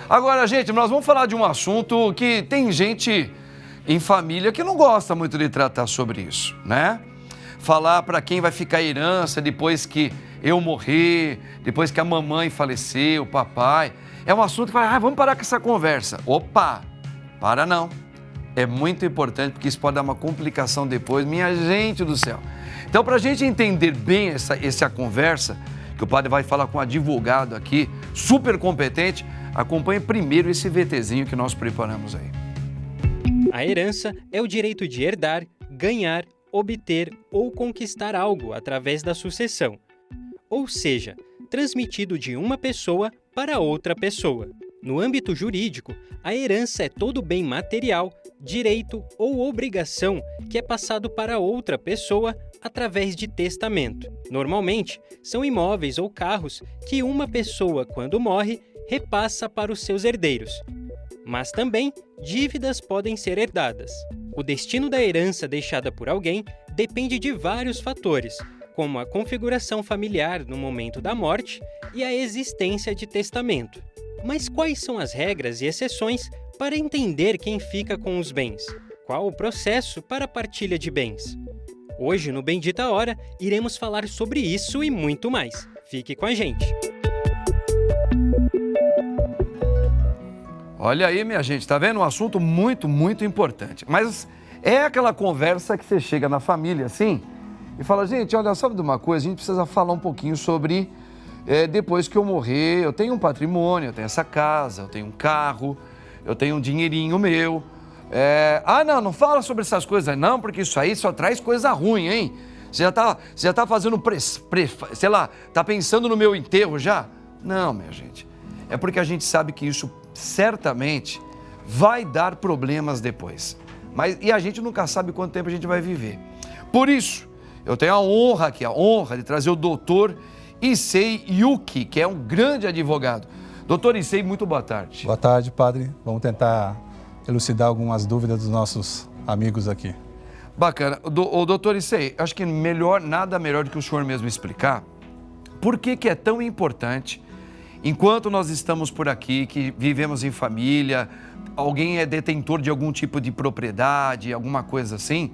Agora, gente, nós vamos falar de um assunto que tem gente em família que não gosta muito de tratar sobre isso, né? Falar para quem vai ficar a herança depois que eu morrer, depois que a mamãe faleceu, o papai. É um assunto que fala, vamos parar com essa conversa. Opa, para não. É muito importante porque isso pode dar uma complicação depois, minha gente do céu. Então, para a gente entender bem essa conversa, que o padre vai falar com um advogado aqui, super competente, acompanhe primeiro esse VTzinho que nós preparamos aí. A herança é o direito de herdar, ganhar, obter ou conquistar algo através da sucessão, ou seja, transmitido de uma pessoa para outra pessoa. No âmbito jurídico, a herança é todo bem material, direito ou obrigação que é passado para outra pessoa através de testamento. Normalmente, são imóveis ou carros que uma pessoa, quando morre, repassa para os seus herdeiros. Mas também, dívidas podem ser herdadas. O destino da herança deixada por alguém depende de vários fatores, como a configuração familiar no momento da morte e a existência de testamento. Mas quais são as regras e exceções para entender quem fica com os bens? Qual o processo para a partilha de bens? Hoje, no Bendita Hora, iremos falar sobre isso e muito mais. Fique com a gente! Olha aí, minha gente, tá vendo? Um assunto muito, muito importante. Mas é aquela conversa que você chega na família, assim, e fala, gente, olha, sabe de uma coisa? A gente precisa falar um pouquinho sobre, depois que eu morrer, eu tenho um patrimônio, eu tenho essa casa, eu tenho um carro, eu tenho um dinheirinho meu. Não fala sobre essas coisas não, porque isso aí só traz coisa ruim, hein? Você já tá fazendo, sei lá, tá pensando no meu enterro já? Não, minha gente, é porque a gente sabe que isso certamente vai dar problemas depois. E a gente nunca sabe quanto tempo a gente vai viver. Por isso, eu tenho a honra de trazer o doutor Issei Yuki, que é um grande advogado. Doutor Issei, muito boa tarde. Boa tarde, padre. Vamos tentar elucidar algumas dúvidas dos nossos amigos aqui. Bacana. O doutor Issei, acho que nada melhor do que o senhor mesmo explicar por que é tão importante, enquanto nós estamos por aqui, que vivemos em família, alguém é detentor de algum tipo de propriedade, alguma coisa assim,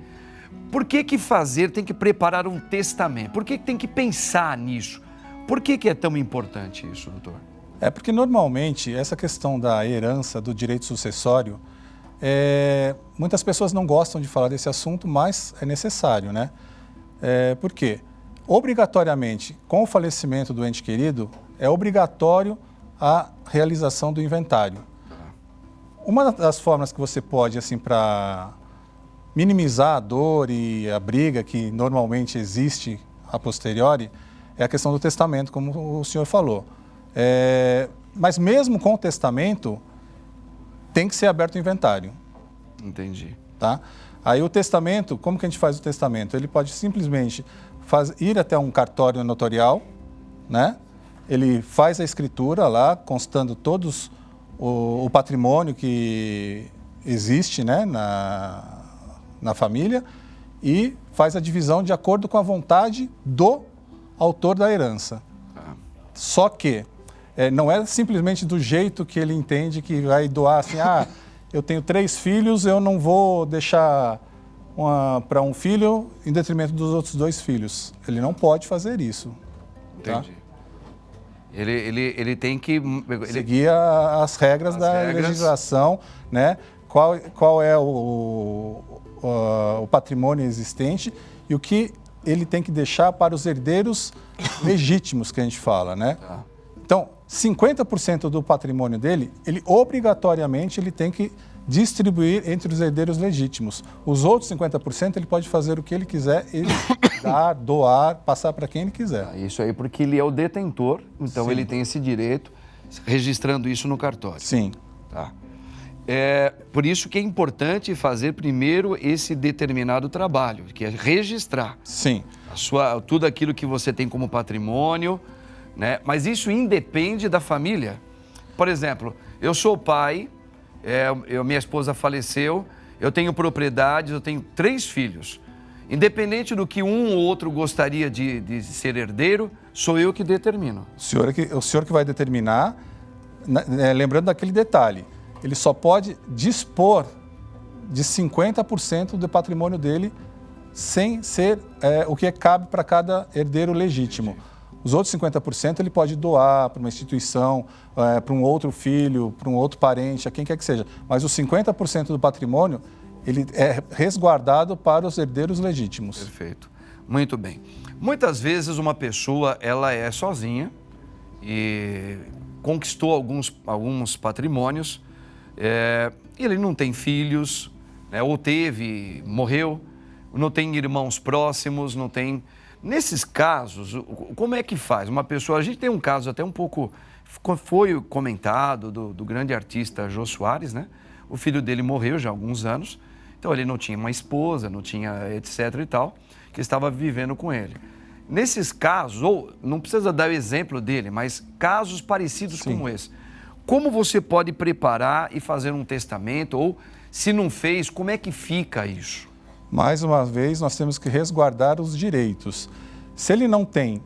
por que tem que preparar um testamento? Por que tem que pensar nisso? Por que é tão importante isso, doutor? É porque normalmente essa questão da herança, do direito sucessório, muitas pessoas não gostam de falar desse assunto, mas é necessário, né? Por quê? Obrigatoriamente, com o falecimento do ente querido, é obrigatório a realização do inventário. Uma das formas que você pode, assim, para minimizar a dor e a briga que normalmente existe a posteriori, é a questão do testamento, como o senhor falou. Mas mesmo com o testamento, tem que ser aberto o inventário. Entendi. Tá? Aí o testamento, como que a gente faz o testamento? Ele pode simplesmente ir até um cartório notarial, né? Ele faz a escritura lá, constando todos o patrimônio que existe, né, na família, e faz a divisão de acordo com a vontade do autor da herança. Só que não é simplesmente do jeito que ele entende que vai doar assim, eu tenho 3 filhos, eu não vou deixar para um filho em detrimento dos outros 2 filhos. Ele não pode fazer isso. Entendi. Tá? Ele tem que seguir as regras da legislação, né? Qual é o patrimônio existente e o que ele tem que deixar para os herdeiros legítimos, que a gente fala, né? Tá. Então, 50% do patrimônio dele, ele obrigatoriamente tem que distribuir entre os herdeiros legítimos. Os outros 50% ele pode fazer o que ele quiser, ele dar, doar, passar para quem ele quiser. Isso aí porque ele é o detentor, então Sim. Ele tem esse direito, registrando isso no cartório. Sim. Tá. Por isso que é importante fazer primeiro esse determinado trabalho, que é registrar. Sim. Tudo aquilo que você tem como patrimônio, né? Mas isso independe da família. Por exemplo, eu sou pai, minha esposa faleceu, eu tenho propriedades, eu tenho 3 filhos. Independente do que um ou outro gostaria de ser herdeiro, sou eu que determino. O senhor que vai determinar lembrando daquele detalhe, ele só pode dispor de 50% do patrimônio dele sem ser o que cabe para cada herdeiro legítimo. Os outros 50% ele pode doar para uma instituição, para um outro filho, para um outro parente, a quem quer que seja. Mas os 50% do patrimônio, ele é resguardado para os herdeiros legítimos. Perfeito. Muito bem. Muitas vezes uma pessoa, ela é sozinha e conquistou alguns patrimônios, ele não tem filhos, né, ou teve, morreu, não tem irmãos próximos, não tem... Nesses casos, como é que faz? Uma pessoa, a gente tem um caso até um pouco, foi comentado, do grande artista Jô Soares, né? O filho dele morreu já há alguns anos, então ele não tinha uma esposa, não tinha etc e tal, que estava vivendo com ele. Nesses casos, ou não precisa dar o exemplo dele, mas casos parecidos como esse, como você pode preparar e fazer um testamento, ou se não fez, como é que fica isso? Mais uma vez, nós temos que resguardar os direitos. Se ele não tem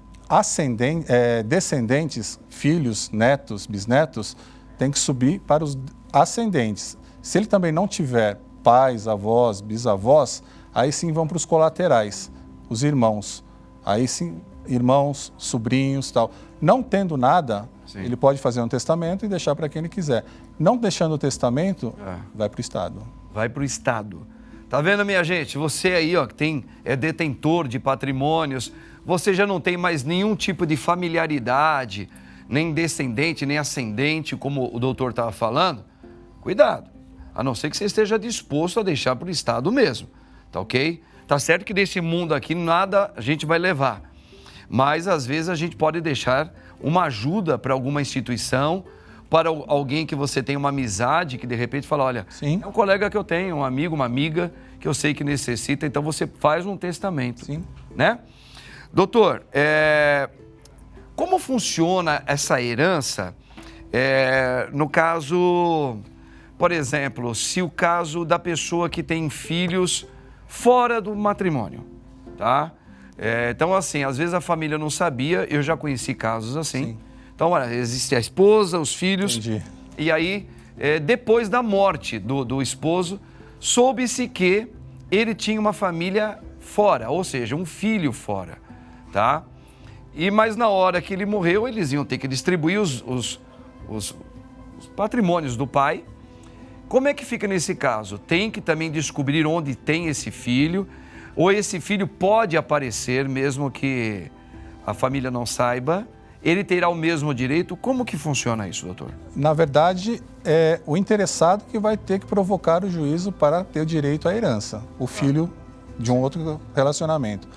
descendentes, filhos, netos, bisnetos, tem que subir para os ascendentes. Se ele também não tiver pais, avós, bisavós, aí sim vão para os colaterais, os irmãos. Aí sim, irmãos, sobrinhos, tal. Não tendo nada, ele pode fazer um testamento e deixar para quem ele quiser. Não deixando o testamento, vai para o Estado. Vai para o Estado. Tá vendo, minha gente? Você aí, ó, que é detentor de patrimônios, você já não tem mais nenhum tipo de familiaridade, nem descendente, nem ascendente, como o doutor estava falando, cuidado. A não ser que você esteja disposto a deixar para o Estado mesmo, tá ok? Tá certo que desse mundo aqui nada a gente vai levar, mas às vezes a gente pode deixar uma ajuda para alguma instituição, para alguém que você tem uma amizade, que de repente fala, olha, é um colega que eu tenho, um amigo, uma amiga, que eu sei que necessita, então você faz um testamento, né? Doutor, como funciona essa herança no caso, por exemplo, se o caso da pessoa que tem filhos fora do matrimônio, tá? Então, assim, às vezes a família não sabia, eu já conheci casos assim. Então, olha, existe a esposa, os filhos, e aí, depois da morte do esposo, soube-se que ele tinha uma família fora, ou seja, um filho fora, tá? Mas na hora que ele morreu, eles iam ter que distribuir os patrimônios do pai. Como é que fica nesse caso? Tem que também descobrir onde tem esse filho, ou esse filho pode aparecer, mesmo que a família não saiba, ele terá o mesmo direito? Como que funciona isso, doutor? Na verdade, é o interessado que vai ter que provocar o juízo para ter o direito à herança, o filho de um outro relacionamento.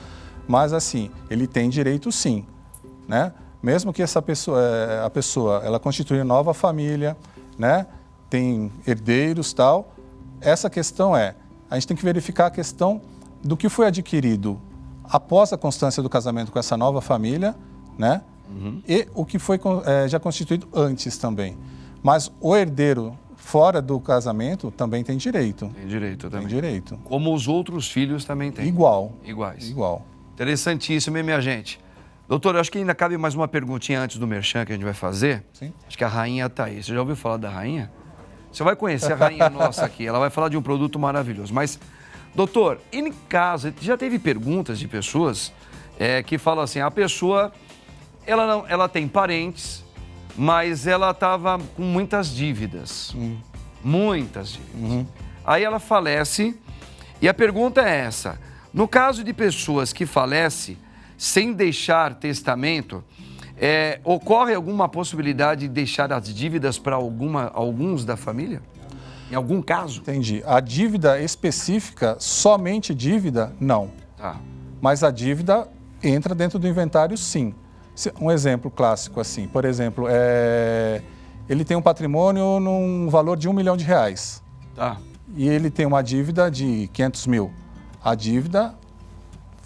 Mas assim, ele tem direito sim, né? Mesmo que essa pessoa, ela constitui nova família, né? Tem herdeiros, tal. Essa questão a gente tem que verificar a questão do que foi adquirido após a constância do casamento com essa nova família, né? E o que foi já constituído antes também. Mas o herdeiro fora do casamento também tem direito. Tem direito também. Tem direito. Como os outros filhos também têm. Iguais. Interessantíssimo, hein, minha gente? Doutor, eu acho que ainda cabe mais uma perguntinha antes do merchan que a gente vai fazer. Sim. Acho que a rainha está aí. Você já ouviu falar da rainha? Você vai conhecer a rainha nossa aqui. Ela vai falar de um produto maravilhoso. Mas, doutor, em caso, já teve perguntas de pessoas que falam assim, a pessoa... Ela tem parentes, mas ela estava com muitas dívidas. Muitas dívidas. Aí ela falece e a pergunta é essa. No caso de pessoas que falecem sem deixar testamento, ocorre alguma possibilidade de deixar as dívidas para alguns da família? Em algum caso? Entendi. A dívida específica, somente dívida, não. Tá. Mas a dívida entra dentro do inventário, sim. Um exemplo clássico, assim, por exemplo, ele tem um patrimônio num valor de R$1 milhão. Tá. E ele tem uma dívida de 500 mil. A dívida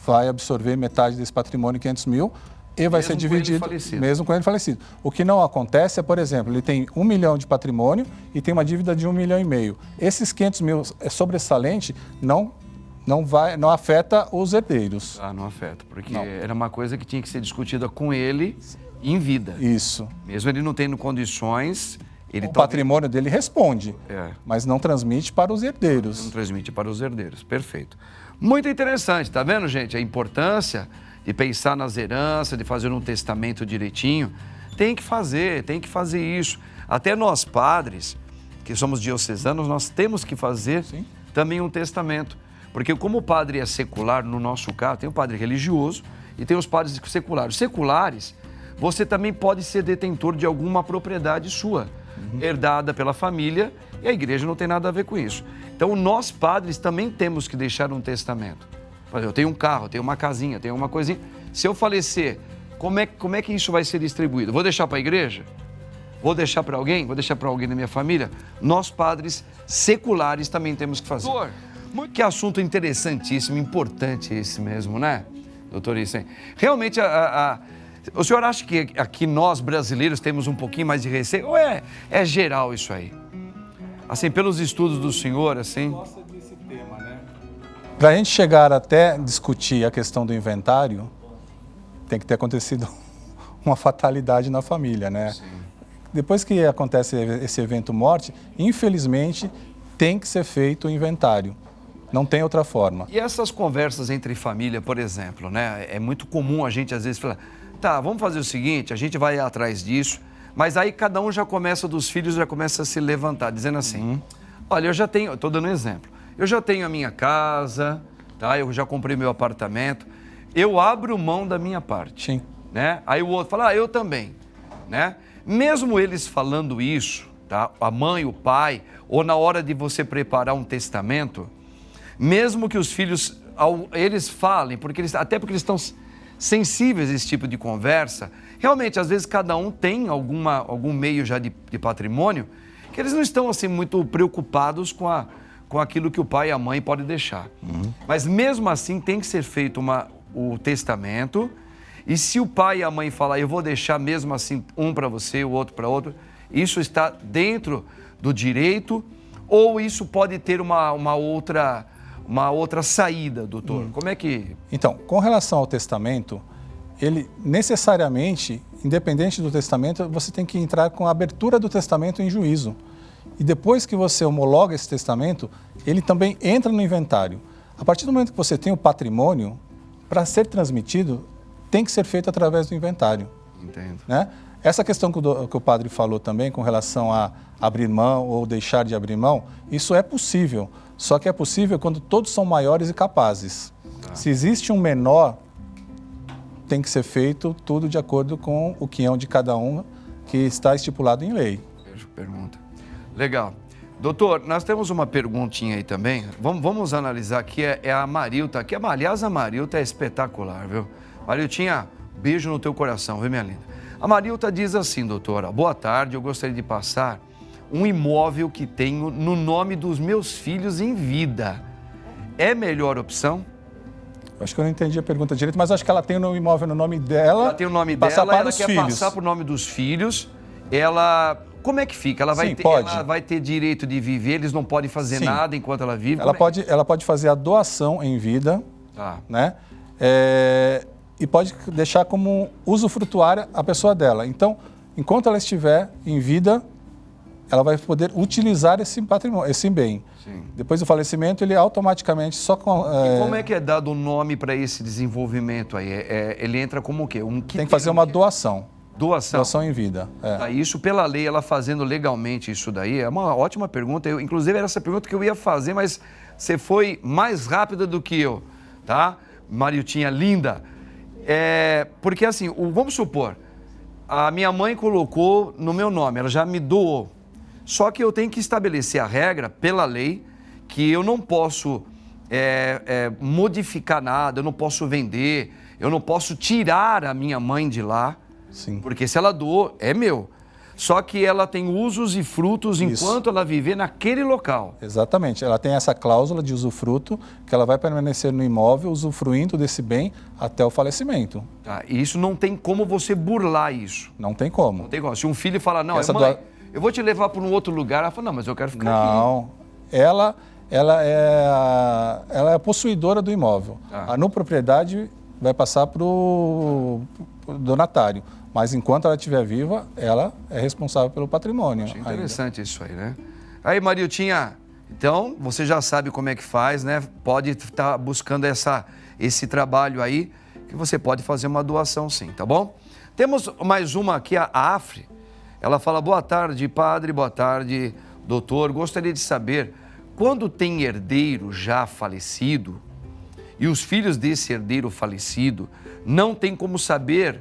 vai absorver metade desse patrimônio, 500 mil, e vai ser dividido, mesmo com ele falecido. O que não acontece é, por exemplo, ele tem 1 milhão de patrimônio e tem uma dívida de 1,5 milhão. Esses 500 mil sobressalente não afeta os herdeiros. Ah, não afeta, porque era uma coisa que tinha que ser discutida com ele Em vida. Isso. Mesmo ele não tendo condições, ele O patrimônio dele responde, mas não transmite para os herdeiros. Não transmite para os herdeiros, perfeito. Muito interessante, tá vendo, gente? A importância de pensar nas heranças, de fazer um testamento direitinho. Tem que fazer isso. Até nós padres, que somos diocesanos, nós temos que fazer também um testamento. Porque como o padre é secular, no nosso caso, tem o padre religioso e tem os padres seculares. Seculares, você também pode ser detentor de alguma propriedade sua, herdada pela família, e a igreja não tem nada a ver com isso. Então, nós padres também temos que deixar um testamento. Por exemplo, eu tenho um carro, eu tenho uma casinha, tenho uma coisinha. Se eu falecer, como é que isso vai ser distribuído? Vou deixar para a igreja? Vou deixar para alguém? Vou deixar para alguém da minha família? Nós padres seculares também temos que fazer. Doutor, que assunto interessantíssimo, importante esse mesmo, né, doutor Issem? Realmente, o senhor acha que aqui nós brasileiros temos um pouquinho mais de receio? Ou é geral isso aí? Assim, pelos estudos do senhor, assim... Gosta desse tema, né? Para a gente chegar até discutir a questão do inventário, tem que ter acontecido uma fatalidade na família, né? Sim. Depois que acontece esse evento morte, infelizmente, tem que ser feito o inventário. Não tem outra forma. E essas conversas entre família, por exemplo, né? É muito comum a gente, às vezes, falar, tá, vamos fazer o seguinte, a gente vai atrás disso, mas aí cada um já começa, dos filhos, já começa a se levantar, dizendo assim, olha, eu já tenho, estou dando um exemplo, eu já tenho a minha casa, tá? Eu já comprei meu apartamento, eu abro mão da minha parte. Sim. Né? Aí o outro fala, eu também, né? Mesmo eles falando isso, tá? A mãe, o pai, ou na hora de você preparar um testamento, mesmo que os filhos, eles falem, até porque eles estão sensíveis a esse tipo de conversa, realmente, às vezes, cada um tem algum meio já de patrimônio, que eles não estão assim muito preocupados com aquilo que o pai e a mãe podem deixar. Mas mesmo assim, tem que ser feito o testamento, e se o pai e a mãe falar, eu vou deixar mesmo assim um para você, o outro para outro, isso está dentro do direito, ou isso pode ter uma outra saída, doutor? Como é que... Então, com relação ao testamento, ele necessariamente, independente do testamento, você tem que entrar com a abertura do testamento em juízo. E depois que você homologa esse testamento, ele também entra no inventário. A partir do momento que você tem o patrimônio, para ser transmitido, tem que ser feito através do inventário. Entendo. Né? Essa questão que o padre falou também, com relação a abrir mão ou deixar de abrir mão, isso é possível. Só que é possível quando todos são maiores e capazes. Se existe um menor, tem que ser feito tudo de acordo com o quinhão de cada um que está estipulado em lei. Pergunta. Legal. Doutor, nós temos uma perguntinha aí também. Vamos analisar aqui, é a Marilta. Aqui, aliás, a Marilta é espetacular, viu? Mariltinha, beijo no teu coração, viu, minha linda? A Marilta diz assim, doutora, boa tarde, eu gostaria de passar um imóvel que tenho no nome dos meus filhos em vida. É melhor opção? Acho que eu não entendi a pergunta direito, mas acho que ela tem o imóvel no nome dela. Ela tem o nome dela, ela quer passar para o nome dos filhos. Ela... Como é que fica? Ela vai ter direito de viver, eles não podem fazer nada enquanto ela vive? Ela pode fazer a doação em vida, né? E pode deixar como usufrutuária a pessoa dela. Então, enquanto ela estiver em vida, ela vai poder utilizar esse patrimônio, esse bem. Sim. Depois do falecimento, ele automaticamente só... E como é que é dado o nome para esse desenvolvimento aí? Ele entra como o quê? Tem que fazer uma doação. Doação? Doação em vida. Isso, pela lei, ela fazendo legalmente isso daí, é uma ótima pergunta. Inclusive, era essa pergunta que eu ia fazer, mas você foi mais rápida do que eu, tá? Mariltinha linda. Porque assim, vamos supor, a minha mãe colocou no meu nome, ela já me doou. Só que eu tenho que estabelecer a regra, pela lei, que eu não posso modificar nada, eu não posso vender, eu não posso tirar a minha mãe de lá. Sim. Porque se ela doou, é meu. Só que ela tem usos e frutos enquanto ela viver naquele local. Exatamente. Ela tem essa cláusula de usufruto que ela vai permanecer no imóvel usufruindo desse bem até o falecimento. E isso não tem como você burlar isso. Não tem como. Não tem como. Se um filho falar, não, mãe, eu vou te levar para um outro lugar, ela fala, não, mas eu quero ficar aqui. Não. Ela é a possuidora do imóvel. A no propriedade vai passar para o donatário. Mas enquanto ela estiver viva, ela é responsável pelo patrimônio. Achei interessante isso aí, né? Aí, Mariltinha, então, você já sabe como é que faz, né? Pode estar buscando esse trabalho aí, que você pode fazer uma doação sim, tá bom? Temos mais uma aqui, a Afre. Ela fala, boa tarde, padre, boa tarde, doutor. Gostaria de saber, quando tem herdeiro já falecido e os filhos desse herdeiro falecido não tem como saber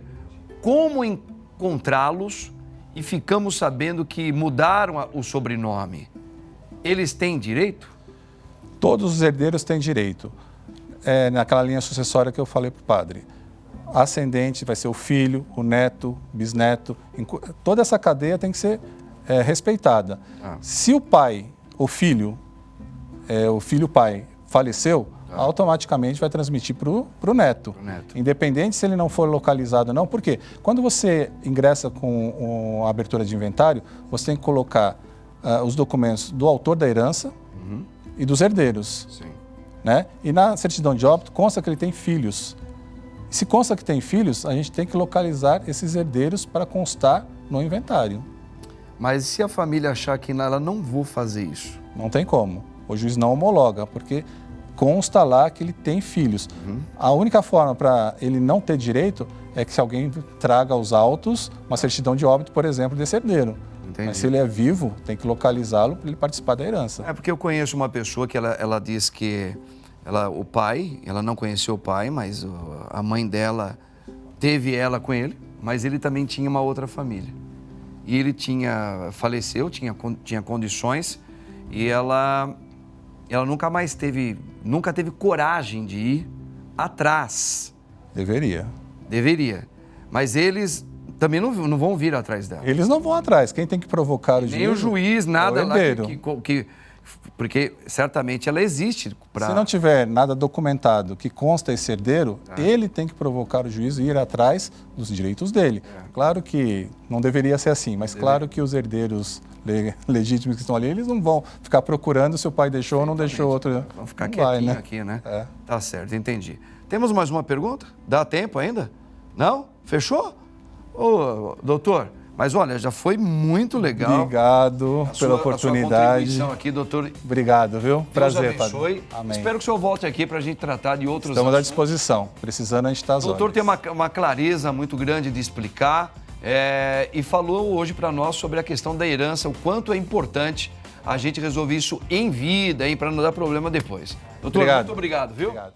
como encontrá-los e ficamos sabendo que mudaram o sobrenome, eles têm direito? Todos os herdeiros têm direito. Naquela linha sucessória que eu falei para o padre. Ascendente vai ser o filho, o neto, bisneto. Toda essa cadeia tem que ser respeitada. Se o pai, o filho pai faleceu, automaticamente vai transmitir para o neto. Independente se ele não for localizado ou não. Por quê? Quando você ingressa com a abertura de inventário, você tem que colocar os documentos do autor da herança e dos herdeiros. Sim. Né? E na certidão de óbito consta que ele tem filhos. Se consta que tem filhos, a gente tem que localizar esses herdeiros para constar no inventário. Mas se a família achar que ela não vou fazer isso? Não tem como. O juiz não homologa, porque consta lá que ele tem filhos. A única forma para ele não ter direito é que se alguém traga aos autos uma certidão de óbito, por exemplo, desse herdeiro. Entendi. Mas se ele é vivo, tem que localizá-lo para ele participar da herança. É porque eu conheço uma pessoa que ela diz que o pai, ela não conheceu o pai, mas a mãe dela teve ela com ele, mas ele também tinha uma outra família. E ele faleceu, tinha condições e ela nunca teve coragem de ir atrás. Deveria. Mas eles também não vão vir atrás dela. Eles não vão atrás. Quem tem que provocar o juiz? Nem o juiz, nada é o lá herdeiro. porque certamente ela existe. Se não tiver nada documentado que consta esse herdeiro, ele tem que provocar o juiz e ir atrás dos direitos dele. Claro que não deveria ser assim, mas claro que os herdeiros legítimos que estão ali, eles não vão ficar procurando se o pai deixou ou não deixou outro. Vão ficar não quietinho vai, né? aqui, né? Tá certo, entendi. Temos mais uma pergunta? Dá tempo ainda? Não? Fechou? Ô, doutor, mas olha, já foi muito legal. Obrigado pela oportunidade. A sua contribuição aqui, doutor. Obrigado, viu? Prazer, padre. Amém. Espero que o senhor volte aqui para a gente tratar de outros Estamos assuntos. à disposição. Precisando, a gente está às O doutor ordens. tem uma clareza muito grande de explicar e falou hoje para nós sobre a questão da herança, o quanto é importante a gente resolver isso em vida, para não dar problema depois. Doutor, Obrigado. muito obrigado, viu? Obrigado.